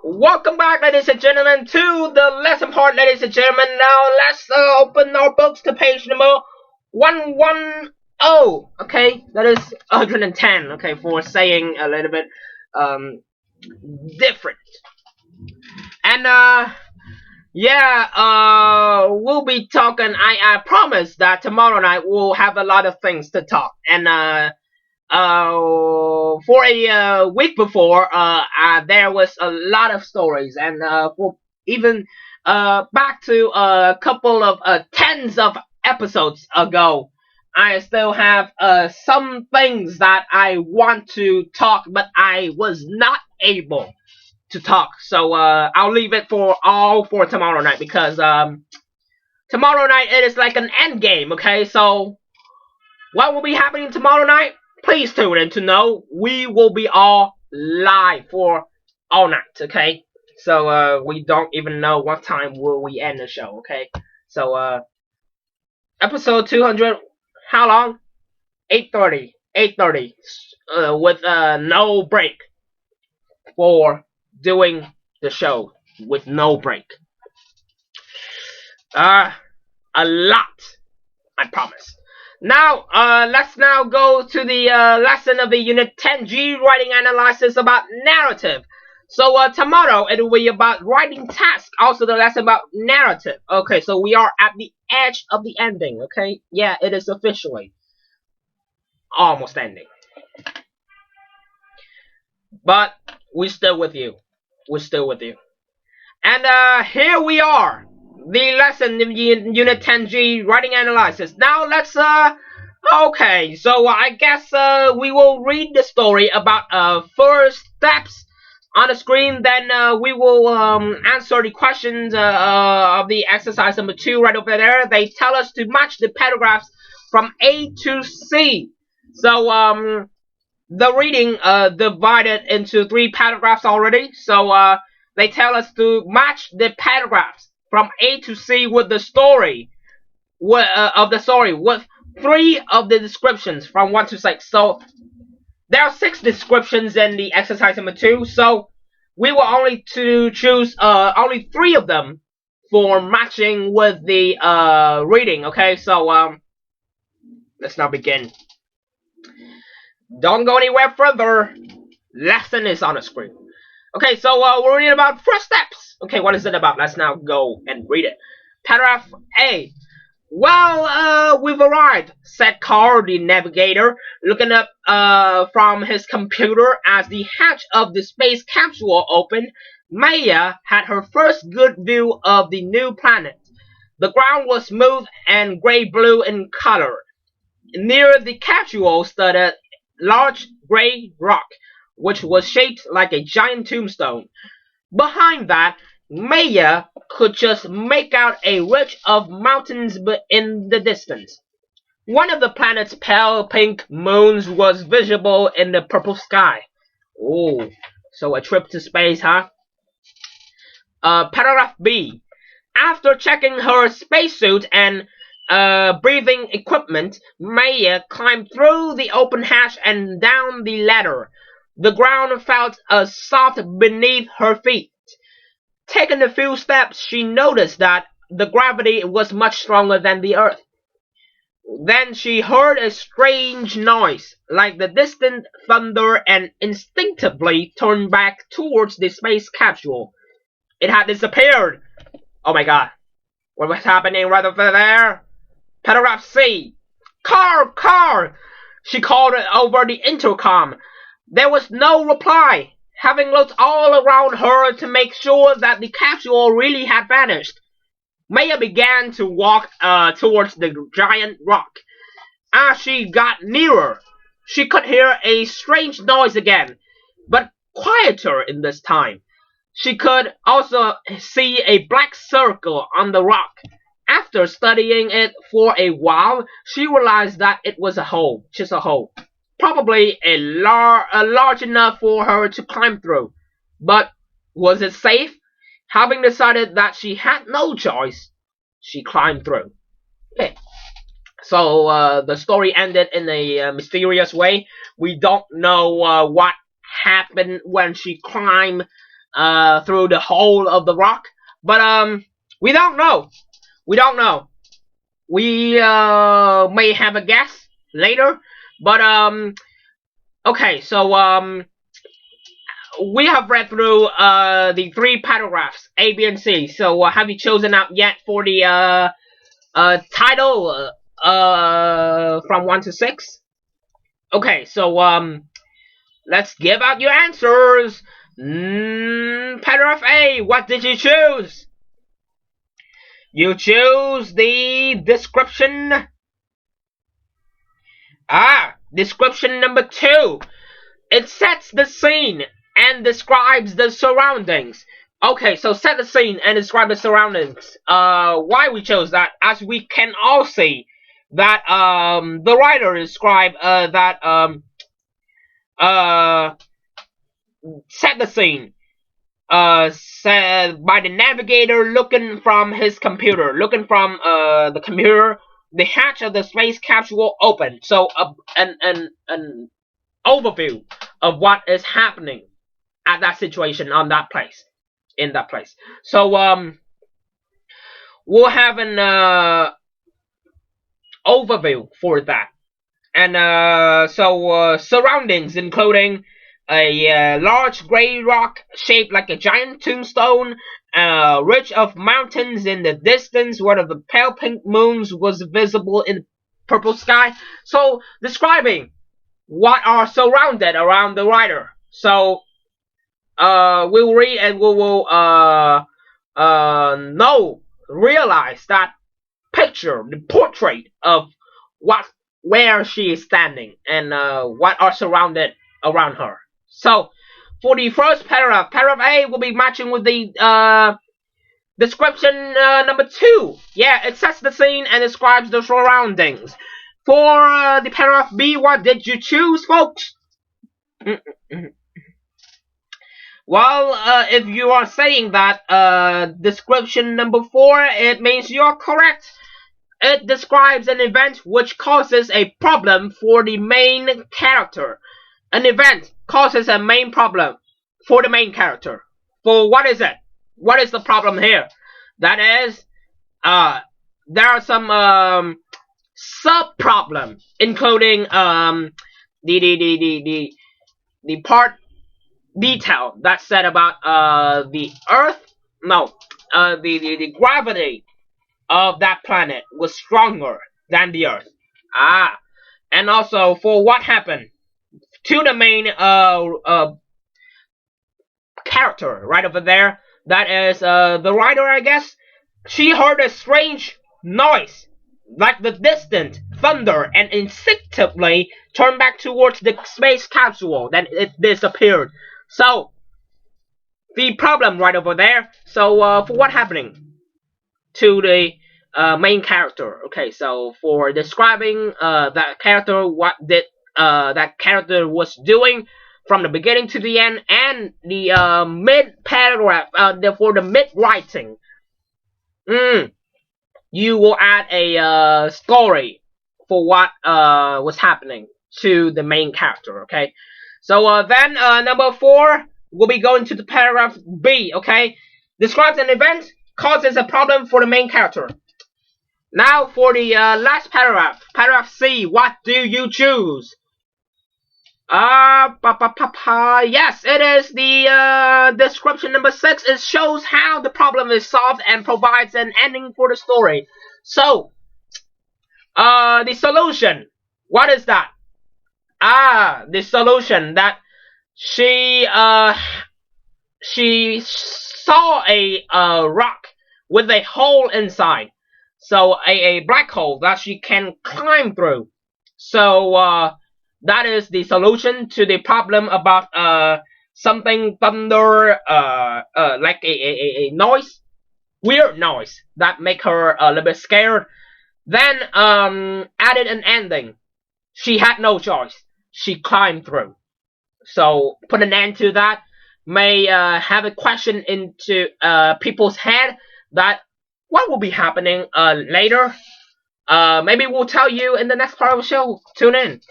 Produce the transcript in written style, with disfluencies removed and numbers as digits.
Welcome back, ladies and gentlemen, to the lesson part, ladies and gentlemen. Now let's open our books to page number 110. Okay, that is 110. Okay, for saying a little bit different. And we'll be talking. I promise that tomorrow night we'll have a lot of things to talk. And for a week before, there was a lot of stories, and for even back to a couple of tens of episodes ago, I still have some things that I want to talk, but I was not able to talk. So I'll leave it for tomorrow night, because tomorrow night it is like an end game. Okay, so what will be happening tomorrow night? Please tune in to know. We will be all live for all night, okay? So, we don't even know what time will we end the show, okay? So, episode 200, how long? 8:30, with, no break for doing the show with no break. A lot, I promise. Now, let's now go to the lesson of the Unit 10G, writing analysis about narrative. So, tomorrow it will be about writing task, also the lesson about narrative. Okay, so we are at the edge of the ending, okay? Yeah, it is officially almost ending. But we're still with you. We're still with you. And, here we are. The lesson in Unit 10G, writing analysis. Now let's okay, so I guess we will read the story about first steps on the screen. Then we will answer the questions of the exercise number 2 right over there. They tell us to match the paragraphs from A to C. So the reading divided into 3 paragraphs already. So they tell us to match the paragraphs from A to C with the story of the story, with 3 of the descriptions from 1 to 6. So there are 6 descriptions in the exercise number 2. So we will only to choose only 3 of them for matching with the reading. Okay, so let's now begin. Don't go anywhere further. Lesson is on the screen. Okay, so we're reading about first steps. Okay, what is it about? Let's now go and read it. Paragraph A. Well, we've arrived, said Carl, the navigator, looking up from his computer as the hatch of the space capsule opened. Maya had her first good view of the new planet. The ground was smooth and gray-blue in color. Near the capsule stood a large gray rock, which was shaped like a giant tombstone. Behind that, Maya could just make out a ridge of mountains in the distance. One of the planet's pale pink moons was visible in the purple sky. Oh, so a trip to space, huh? Paragraph B. After checking her spacesuit and breathing equipment, Maya climbed through the open hatch and down the ladder. The ground felt soft beneath her feet. Taking a few steps, she noticed that the gravity was much stronger than the Earth. Then she heard a strange noise, like the distant thunder, and instinctively turned back towards the space capsule. It had disappeared. Oh my god. What was happening right over there? Paragraph C. Car! She called over the intercom. There was no reply. Having looked all around her to make sure that the capsule really had vanished, Maya began to walk towards the giant rock. As she got nearer, she could hear a strange noise again, but quieter in this time. She could also see a black circle on the rock. After studying it for a while, she realized that it was a hole, just a hole. Probably a large enough for her to climb through. But was it safe? Having decided that she had no choice, she climbed through. Okay. So the story ended in a mysterious way. We don't know what happened when she climbed through the hole of the rock. But we don't know. We don't know. We may have a guess later. But okay, so we have read through the 3 paragraphs A, B, and C. So have you chosen out yet for the title from 1 to 6? Okay, so let's give out your answers. Paragraph A, what did you choose? You choose the description. Description number 2. It sets the scene and describes the surroundings. Okay, so set the scene and describe the surroundings. Why we chose that? As we can all see that the writer described that set the scene said by the navigator looking from his computer, looking from the computer, the hatch of the space capsule open. So an overview of what is happening at that situation on that place, in that place. So we'll have an overview for that. And so surroundings including a large gray rock shaped like a giant tombstone, a ridge of mountains in the distance, one of the pale pink moons was visible in the purple sky. So describing what are surrounded around the writer. So we'll read and we will realize that picture, the portrait of where she is standing and what are surrounded around her. So for the first paragraph, paragraph A will be matching with the description number 2. Yeah, it sets the scene and describes the surroundings. For the paragraph B, what did you choose, folks? Well, if you are saying that description number 4, it means you're correct. It describes an event which causes a problem for the main character. An event causes a main problem for the main character. For what is it? What is the problem here? That is, there are some sub-problem, including the part detail that said about the Earth. No, the gravity of that planet was stronger than the Earth. And also for what happened to the main character right over there. That is the writer, I guess. She heard a strange noise, like the distant thunder, and instinctively turned back towards the space capsule. Then it disappeared. So the problem right over there. So for what happening to the main character. Okay, so for describing that character, what did that character was doing from the beginning to the end, and the mid paragraph, for the mid writing, you will add a story for what was happening to the main character. Okay, so then number 4 will be going to the paragraph B. Okay, describes an event, causes a problem for the main character. Now for the last paragraph, paragraph C, what do you choose? Yes, it is the description number 6. It shows how the problem is solved and provides an ending for the story. So, the solution, what is that? The solution that she saw a rock with a hole inside. So a black hole that she can climb through. So that is the solution to the problem about something thunder, like a noise, weird noise that make her a little bit scared. Then added an ending. She had no choice. She climbed through. So put an end to that. May have a question into people's head that what will be happening later. Maybe we'll tell you in the next part of the show. Tune in.